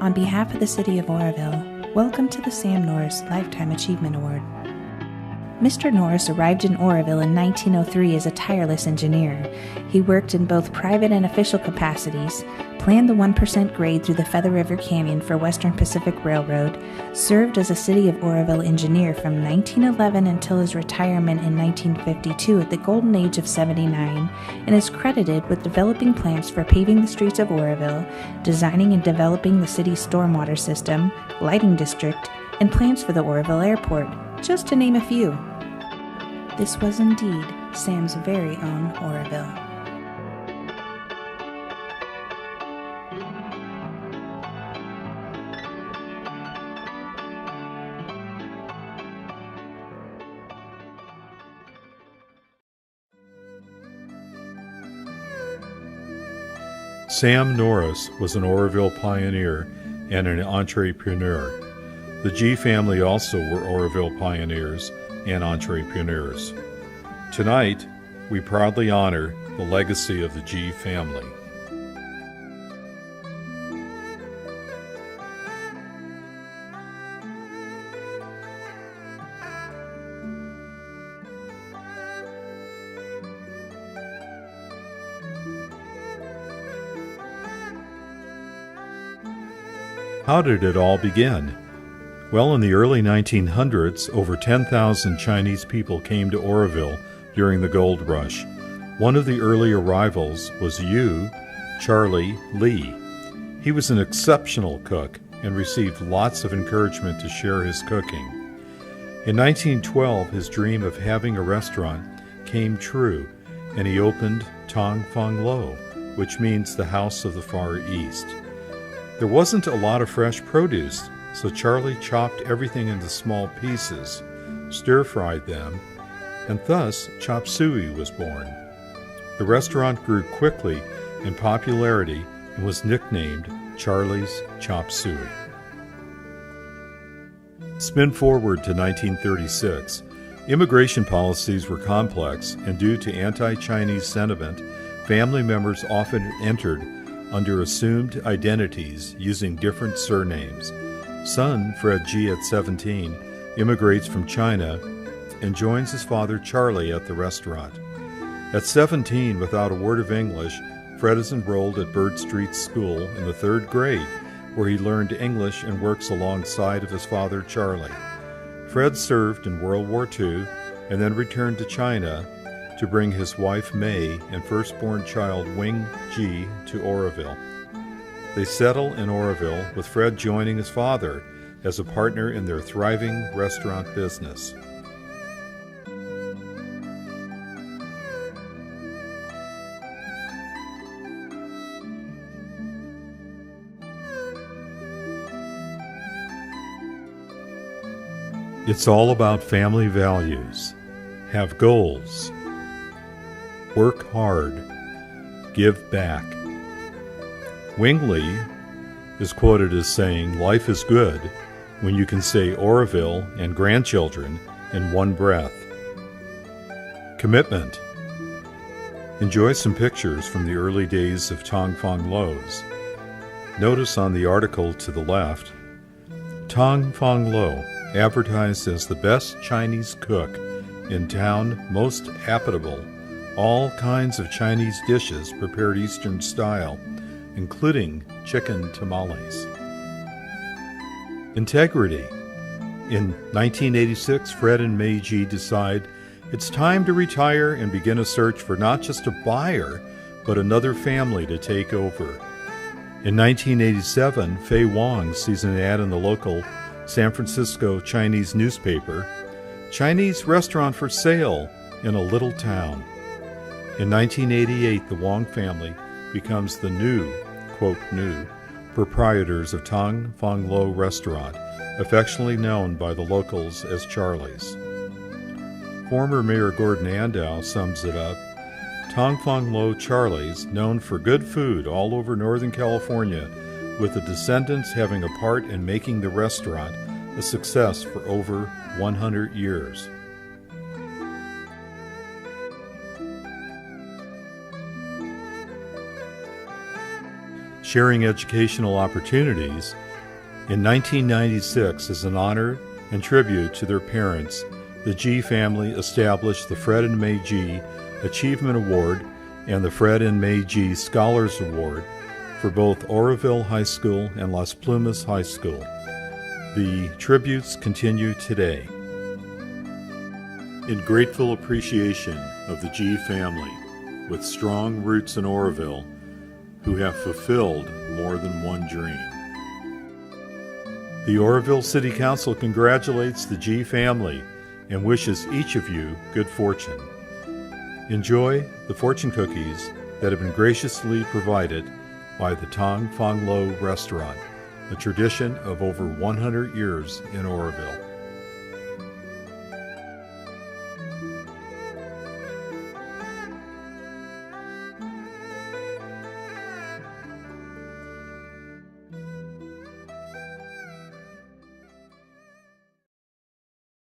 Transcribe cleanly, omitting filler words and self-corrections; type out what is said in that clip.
On behalf of the City of Oroville, welcome to the Sam Norris Lifetime Achievement Award. Mr. Norris arrived in Oroville in 1903 as a tireless engineer. He worked in both private and official capacities, planned the 1% grade through the Feather River Canyon for Western Pacific Railroad, served as a City of Oroville engineer from 1911 until his retirement in 1952 at the golden age of 79, and is credited with developing plans for paving the streets of Oroville, designing and developing the city's stormwater system, lighting district, and plans for the Oroville Airport, just to name a few. This was indeed Sam's very own Oroville. Sam Norris was an Oroville pioneer and an entrepreneur. The G family also were Oroville pioneers and entrepreneurs. Tonight, we proudly honor the legacy of the G family. How did it all begin? Well, in the early 1900s, over 10,000 Chinese people came to Oroville during the gold rush. One of the early arrivals was Charlie Lee. He was an exceptional cook and received lots of encouragement to share his cooking. In 1912, his dream of having a restaurant came true, and he opened Tong Fong Lo, which means the House of the Far East. There wasn't a lot of fresh produce, so Charlie chopped everything into small pieces, stir-fried them, and thus chop suey was born. The restaurant grew quickly in popularity and was nicknamed Charlie's Chop Suey. Spin forward to 1936. Immigration policies were complex, and due to anti-Chinese sentiment, family members often entered under assumed identities using different surnames. Son Fred G. at 17 immigrates from China and joins his father Charlie at the restaurant. At 17, without a word of English, Fred is enrolled at Bird Street School in the 3rd grade, where he learned English and works alongside of his father Charlie. Fred served in World War II and then returned to China to bring his wife May and firstborn child Wing Ji to Oroville. They settle in Oroville, with Fred joining his father as a partner in their thriving restaurant business. It's all about family values. Have goals. Work hard. Give back. Wing Lee is quoted as saying, "Life is good when you can say Oroville and grandchildren in one breath." Commitment. Enjoy some pictures from the early days of Tong Fong Lo's. Notice on the article to the left, Tong Fong Lo, advertised as the best Chinese cook in town, most appetable, all kinds of Chinese dishes prepared Eastern style, including chicken tamales. Integrity. In 1986, Fred and Mei Ji decide it's time to retire and begin a search for not just a buyer, but another family to take over. In 1987, Fei Wong sees an ad in the local San Francisco Chinese newspaper, "Chinese restaurant for sale in a little town." In 1988, the Wong family becomes the new, quote, new, proprietors of Tong Fong Lo Restaurant, affectionately known by the locals as Charlie's. Former Mayor Gordon Andow sums it up, Tong Fong Lo Charlie's, known for good food all over Northern California, with the descendants having a part in making the restaurant a success for over 100 years. Sharing educational opportunities, In 1996, as an honor and tribute to their parents, the G family established the Fred and May G Achievement Award and the Fred and May G Scholars Award for both Oroville High School and Las Plumas High School. The tributes continue today. In grateful appreciation of the G family, with strong roots in Oroville, who have fulfilled more than one dream. The Oroville City Council congratulates the G family and wishes each of you good fortune. Enjoy the fortune cookies that have been graciously provided by the Tong Fong Lo restaurant, a tradition of over 100 years in Oroville.